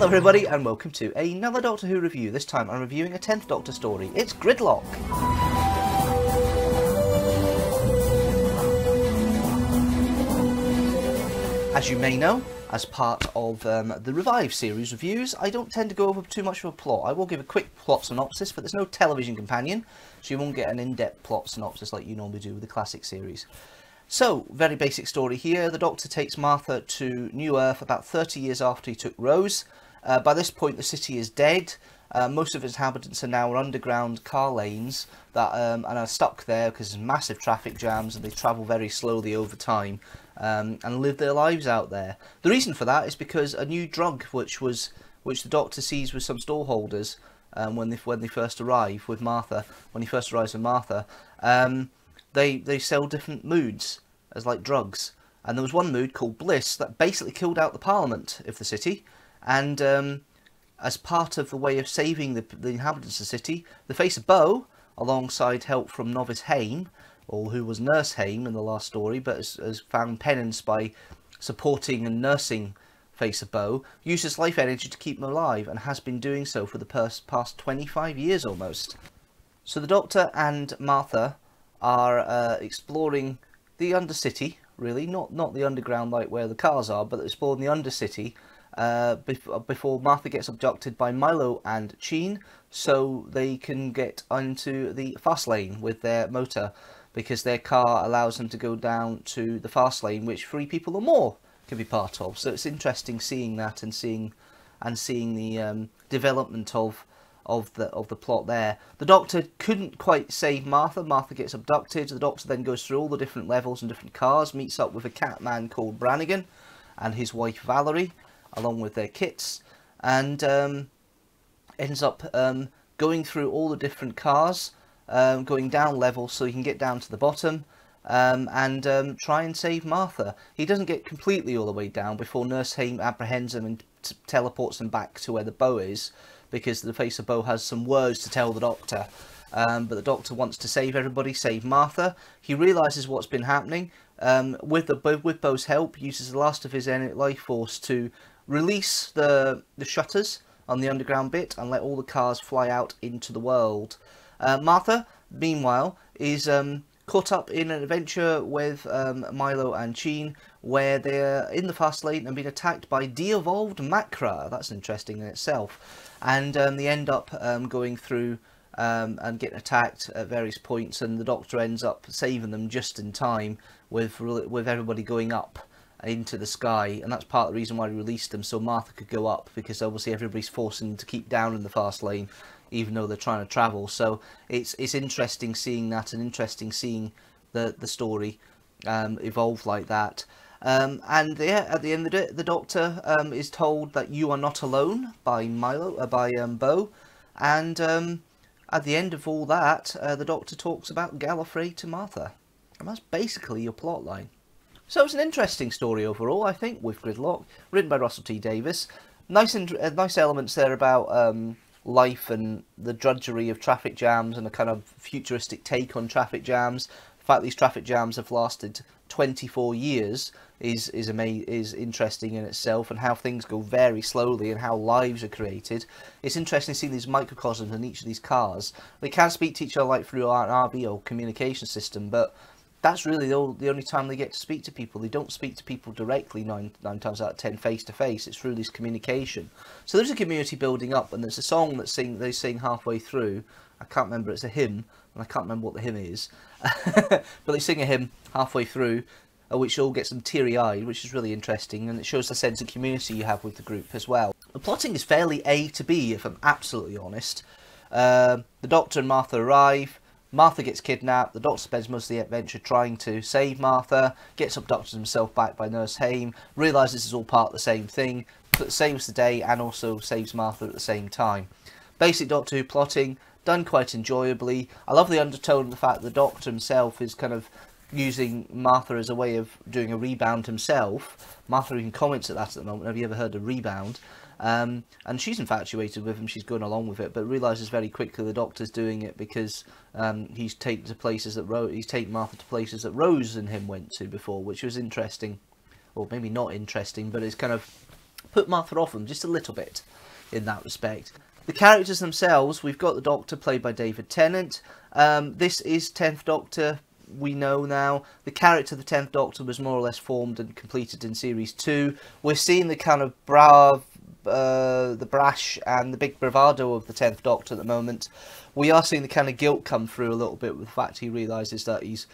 Hello everybody and welcome to another Doctor Who review. This time I'm reviewing a 10th Doctor story. It's Gridlock. As you may know, as part of the Revive series reviews, I don't tend to go over too much of a plot. I will give a quick plot synopsis, but there's no television companion, so you won't get an in-depth plot synopsis like you normally do with the classic series. So, very basic story here. The Doctor takes Martha to New Earth about 30 years after he took Rose. By this point, the city is dead. Most of its inhabitants are now underground car lanes that and are stuck there because there's massive traffic jams and they travel very slowly over time and live their lives out there. The reason for that is because a new drug, which the Doctor sees with some storeholders when they first arrive with Martha, they sell different moods as like drugs, and there was one mood called Bliss that basically killed out the Parliament of the city, and as part of the way of saving the inhabitants of the city, the Face of Boe, alongside help from Novice Haim, or who was Nurse Haim in the last story, but has found penance by supporting and nursing Face of Boe, uses life energy to keep him alive, and has been doing so for the past 25 years almost. So the Doctor and Martha are exploring the Undercity, really, not the underground like where the cars are, but exploring the Undercity before Martha gets abducted by Milo and Cheen, so they can get onto the fast lane with their motor, because their car allows them to go down to the fast lane, which 3 people or more can be part of. So it's interesting seeing that and seeing the development of the plot there. The Doctor couldn't quite save Martha. Martha gets abducted. The Doctor then goes through all the different levels and different cars, meets up with a cat man called Brannigan and his wife Valerie, along with their kits, and ends up going through all the different cars, going down levels so he can get down to the bottom and try and save Martha. He doesn't get completely all the way down before Nurse Haim apprehends him and teleports him back to where the Boe is, because the Face of Boe has some words to tell the Doctor. But the Doctor wants to save everybody, save Martha. He realises what's been happening. With Boe's help, uses the last of his life force to release the shutters on the underground bit and let all the cars fly out into the world. Martha, meanwhile, is caught up in an adventure with Milo and Cheen, where they're in the fast lane and being attacked by de-evolved Macra. That's interesting in itself. And they end up going through and getting attacked at various points, and the Doctor ends up saving them just in time with everybody going up into the sky, and that's part of the reason why we released them, so Martha could go up, because obviously everybody's forcing them to keep down in the fast lane even though they're trying to travel. So it's interesting seeing that, and interesting seeing the story evolve like that. And yeah, at the end of the day, the Doctor is told that you are not alone by Boe, and at the end of all that, the Doctor talks about Gallifrey to Martha, and that's basically your plot line. So it's an interesting story overall, I think, with Gridlock, written by Russell T Davies. Nice elements there about life and the drudgery of traffic jams, and a kind of futuristic take on traffic jams. The fact these traffic jams have lasted 24 years is interesting in itself, and how things go very slowly and how lives are created. It's interesting seeing these microcosms in each of these cars. They can speak to each other like through an RV or communication system, but that's really the only time they get to speak to people. They don't speak to people directly nine times out of 10 face to face. It's through this communication. So there's a community building up, and there's a song that they sing halfway through. I can't remember, it's a hymn, and I can't remember what the hymn is. But they sing a hymn halfway through, which all gets them teary-eyed, which is really interesting, and it shows the sense of community you have with the group as well. The plotting is fairly A to B, if I'm absolutely honest. The Doctor and Martha arrive. Martha gets kidnapped. The Doctor spends most of the adventure trying to save Martha, gets abducted himself back by Nurse Haim, realises this is all part of the same thing, saves the day and also saves Martha at the same time. Basic Doctor Who plotting, done quite enjoyably. I love the undertone of the fact that the Doctor himself is kind of using Martha as a way of doing a rebound himself. Martha even comments at that at the moment. Have you ever heard of rebound? And she's infatuated with him, she's going along with it, but realises very quickly the Doctor's doing it because he's taken Martha to places that Rose and him went to before, which was interesting. Or maybe not interesting, but it's kind of put Martha off them just a little bit in that respect. The characters themselves, we've got the Doctor played by David Tennant. This is 10th Doctor, we know now. The character of the 10th Doctor was more or less formed and completed in Series 2. We're seeing the kind of the brash and the big bravado of the 10th Doctor at the moment. We are seeing the kind of guilt come through a little bit with the fact he realises that he's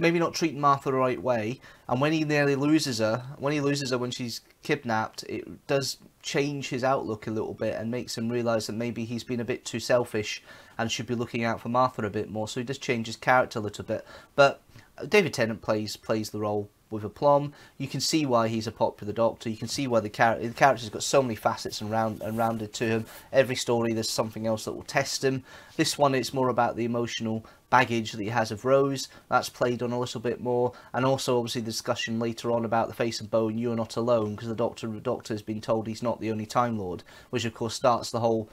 maybe not treating Martha the right way, and when he nearly loses her, when she's kidnapped, it does change his outlook a little bit and makes him realise that maybe he's been a bit too selfish and should be looking out for Martha a bit more, so he does change his character a little bit. But David Tennant plays the role with aplomb. You can see why he's a popular Doctor. You can see why the character's got so many facets and rounded to him. Every story there's something else that will test him. This one, it's more about the emotional baggage that he has of Rose. That's played on a little bit more, and also obviously the discussion later on about the face of Boe and You're Not Alone, because the Doctor has been told he's not the only Time Lord, which of course starts the whole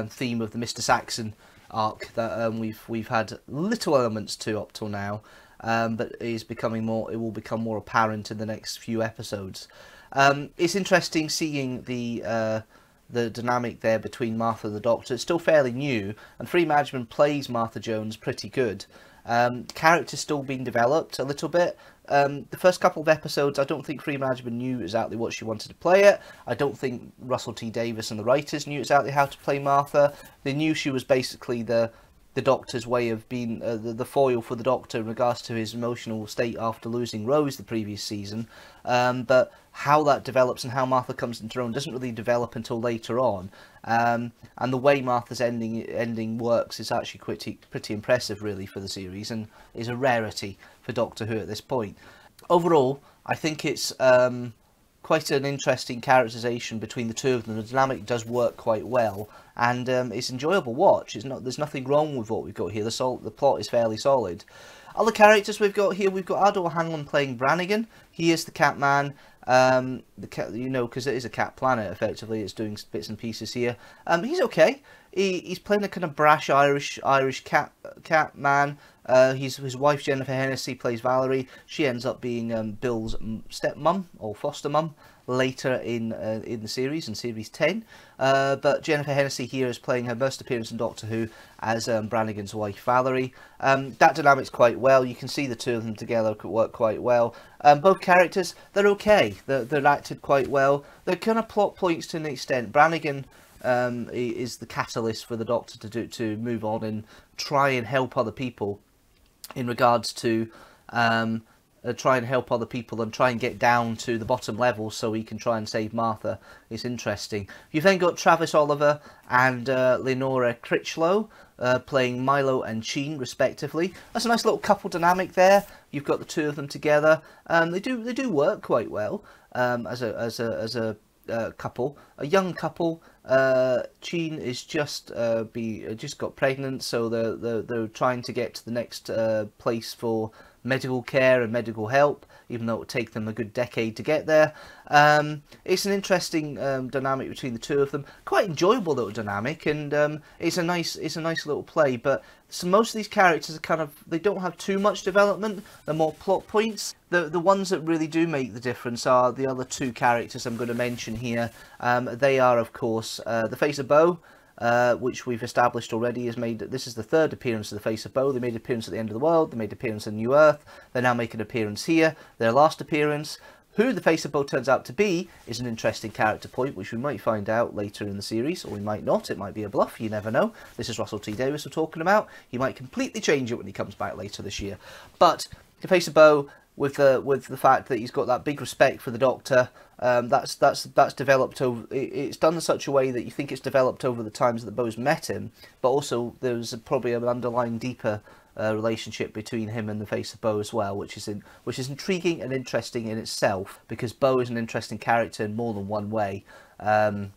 theme of the Mr. Saxon arc that we've had little elements to up till now. But it will become more apparent in the next few episodes. It's interesting seeing the dynamic there between Martha and the Doctor. It's still fairly new, and Freema Agyeman plays Martha Jones pretty good. Character's still being developed a little bit. The first couple of episodes, I don't think Freema Agyeman knew exactly what she wanted to play it. I don't think Russell T Davies and the writers knew exactly how to play Martha. They knew she was basically the Doctor's way of being the foil for the Doctor in regards to his emotional state after losing Rose the previous season. But how that develops and how Martha comes into her own doesn't really develop until later on. And the way Martha's ending works is actually pretty impressive, really, for the series, and is a rarity for Doctor Who at this point. Overall, I think it's quite an interesting characterization between the two of them. The dynamic does work quite well, and it's enjoyable watch. There's nothing wrong with what we've got here. The plot is fairly solid. Other characters we've got here, we've got Ardor Hanlon playing Brannigan. He is the Cat Man. Because it is a cat planet, effectively. It's doing bits and pieces here. He's okay. He's playing a kind of brash Irish cat man. His wife Jennifer Hennessy plays Valerie. She ends up being Bill's stepmum or foster mum later in the series, in series 10. But Jennifer Hennessy here is playing her first appearance in Doctor Who as Brannigan's wife Valerie. That dynamic's quite well. You can see the two of them together could work quite well. Both characters, they're okay. They're acted quite well. They're kind of plot points to an extent. Brannigan is the catalyst for the Doctor to move on and try and help other people in regards to try and help other people and try and get down to the bottom level so he can try and save Martha. It's interesting. You've then got Travis Oliver and Leonora Critchlow playing Milo and Sheen respectively. That's a nice little couple dynamic there. You've got the two of them together. They do work quite well as a couple, a young couple. Sheen is just got pregnant, so they're trying to get to the next place for medical care and medical help, even though it would take them a good decade to get there. It's an interesting dynamic between the two of them. Quite enjoyable little dynamic, and it's a nice little play. But most of these characters are they don't have too much development. They're more plot points. The ones that really do make the difference are the other two characters I'm going to mention here. They are, of course, the Face of Boe, which we've established already. This is the third appearance of the Face of Boe. They made an appearance at the End of the World. They made an appearance in New Earth. They now make an appearance here. Their last appearance. Who the Face of Boe turns out to be is an interesting character point, which we might find out later in the series, or we might not. It might be a bluff. You never know. This is Russell T Davies we're talking about. He might completely change it when he comes back later this year. But the Face of Boe, with the fact that he's got that big respect for the Doctor, that's developed over. It's done in such a way that you think it's developed over the times that Boe's met him, but also there's probably an underlying deeper relationship between him and the Face of Boe as well, which is intriguing and interesting in itself, because Boe is an interesting character in more than one way. In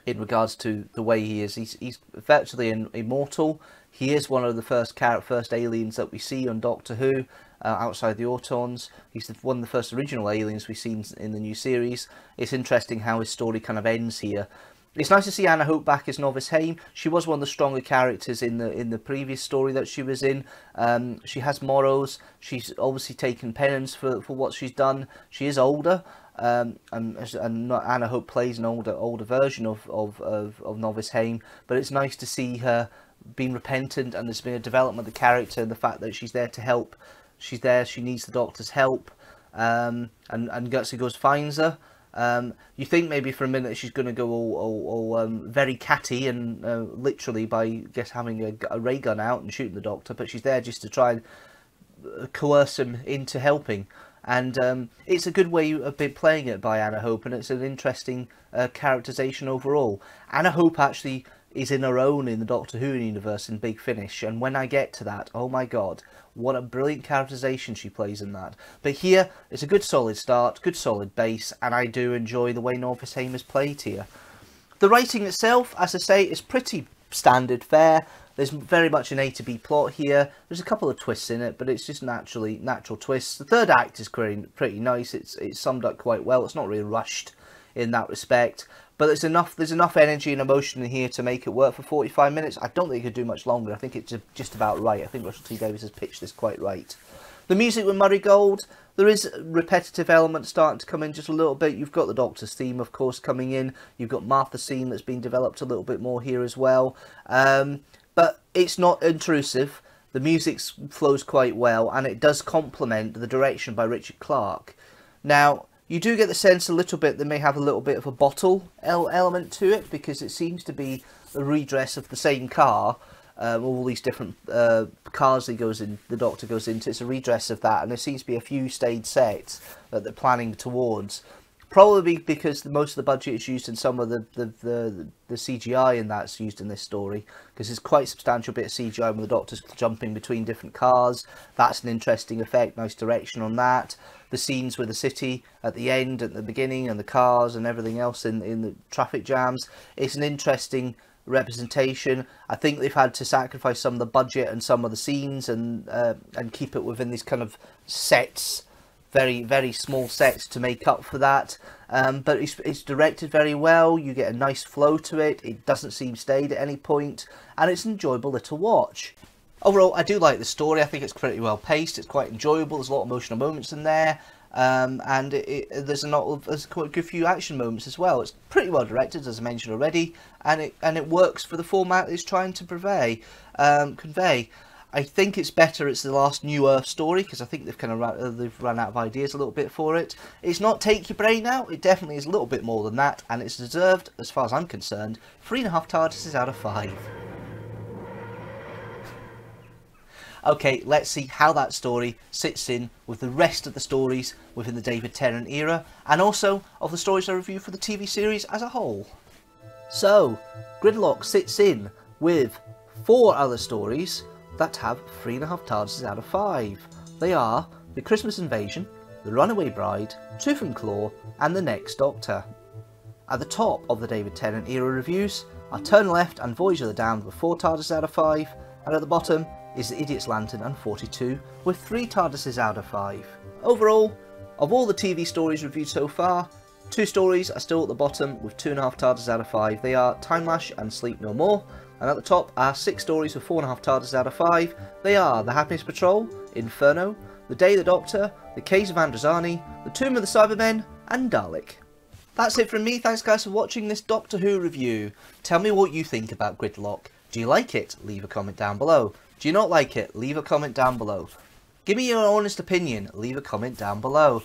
regards to the way he is, he's virtually immortal. He is one of the first aliens that we see on Doctor Who, outside the Autons. He's one of the first original aliens we've seen in the new series. It's interesting how his story kind of ends here. It's nice to see Anna Hope back as Novice Haim. She was one of the stronger characters in the previous story that she was in. She has morals. She's obviously taken penance for what she's done. She is older, and Anna Hope plays an older version of Novice Haim, but it's nice to see her being repentant, and there's been a development of the character, and the fact that she's there to help. She's there, she needs the Doctor's help, and Gutsy goes finds her. You think maybe for a minute she's going to go all very catty and literally by having a ray gun out and shooting the Doctor, but she's there just to try and coerce him into helping. And it's a good way of playing it by Anna Hope, and it's an interesting characterization overall. Anna Hope actually is in her own in the Doctor Who universe in Big Finish, and when I get to that, oh my god, what a brilliant characterization she plays in that. But here, it's a good solid start, good solid base, and I do enjoy the way Novice Haim is played here. The writing itself, as I say, is pretty standard fare. There's very much an A to B plot here. There's a couple of twists in it, but it's just natural twists. The third act is pretty nice. It's summed up quite well. It's not really rushed in that respect, but there's enough energy and emotion in here to make it work for 45 minutes. I don't think it could do much longer. I think it's just about right. I think Russell T Davies has pitched this quite right. The music with Murray Gold, there is repetitive elements starting to come in just a little bit. You've got the Doctor's theme, of course, coming in. You've got Martha's theme that's been developed a little bit more here as well. But it's not intrusive. The music flows quite well, and it does complement the direction by Richard Clarke. Now, you do get the sense a little bit they may have a little bit of a bottle element to it, because it seems to be a redress of the same car. All these different cars the Doctor goes into, it's a redress of that, and there seems to be a few staged sets that they're planning towards. Probably because most of the budget is used in some of the CGI, and that's used in this story, because there's quite a substantial bit of CGI when the Doctor's jumping between different cars. That's an interesting effect, nice direction on that. The scenes with the city at the end, at the beginning, and the cars and everything else in the traffic jams, it's an interesting representation. I think they've had to sacrifice some of the budget and some of the scenes and keep it within these kind of sets, very, very small sets to make up for that. But it's directed very well. You get a nice flow to it. It doesn't seem staid at any point, and it's an enjoyable little watch. Overall, I do like the story. I think it's pretty well paced. It's quite enjoyable. There's a lot of emotional moments in there, and there's quite a good few action moments as well. It's pretty well directed, as I mentioned already, and it works for the format it's trying to convey. I think it's better it's the last New Earth story, because I think they've run out of ideas a little bit for it. It's not take your brain out. It definitely is a little bit more than that, and it's deserved, as far as I'm concerned, 3.5 TARDISes out of 5. Okay, let's see how that story sits in with the rest of the stories within the David Tennant era, and also of the stories I review for the TV series as a whole. So, Gridlock sits in with 4 other stories that have 3.5 TARDISes out of 5. They are The Christmas Invasion, The Runaway Bride, Tooth and Claw, and The Next Doctor. At the top of the David Tennant era reviews are Turn Left and Voyage of the Damned with 4 TARDISes out of 5, and at the bottom is The Idiot's Lantern and 42 with 3 TARDISes out of 5. Overall, of all the TV stories reviewed so far, 2 stories are still at the bottom with 2.5 TARDISes out of 5. They are Time Lash and Sleep No More, and at the top are 6 stories with 4.5 TARDISes out of 5. They are The Happiness Patrol, Inferno, The Day of the Doctor, The Case of Androzani, The Tomb of the Cybermen, and Dalek. That's it from me. Thanks guys for watching this Doctor Who review. Tell me what you think about Gridlock. Do you like it? Leave a comment down below. Do you not like it? Leave a comment down below. Give me your honest opinion. Leave a comment down below.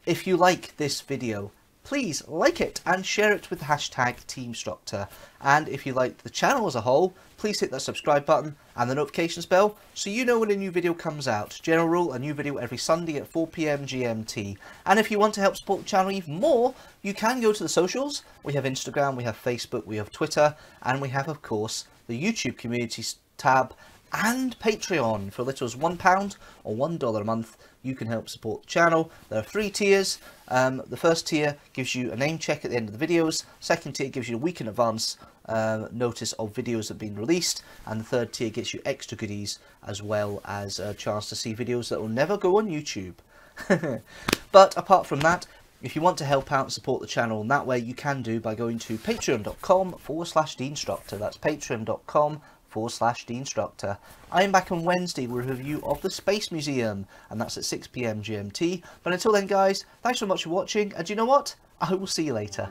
If you like this video, please like it and share it with the hashtag teamstructor. And if you like the channel as a whole, please hit that subscribe button and the notifications bell so you know when a new video comes out. General rule, a new video every Sunday at 4 PM GMT. And if you want to help support the channel even more, you can go to the socials. We have Instagram, we have Facebook, we have Twitter, and we have, of course, the YouTube communities tab and Patreon. For as little as £1 or $1 a month, you can help support the channel. There are 3 tiers. The first tier gives you a name check at the end of the videos. Second tier gives you a week in advance notice of videos that have been released. And the third tier gets you extra goodies, as well as a chance to see videos that will never go on YouTube. But apart from that, if you want to help out and support the channel in that way, you can do by going to patreon.com/deanstructor. That's patreon.com/deanstructor. youtube.com/deanstructor. I am back on Wednesday with a review of the Space Museum, and that's at 6 PM GMT. But until then, guys, thanks so much for watching, and you know what? I will see you later.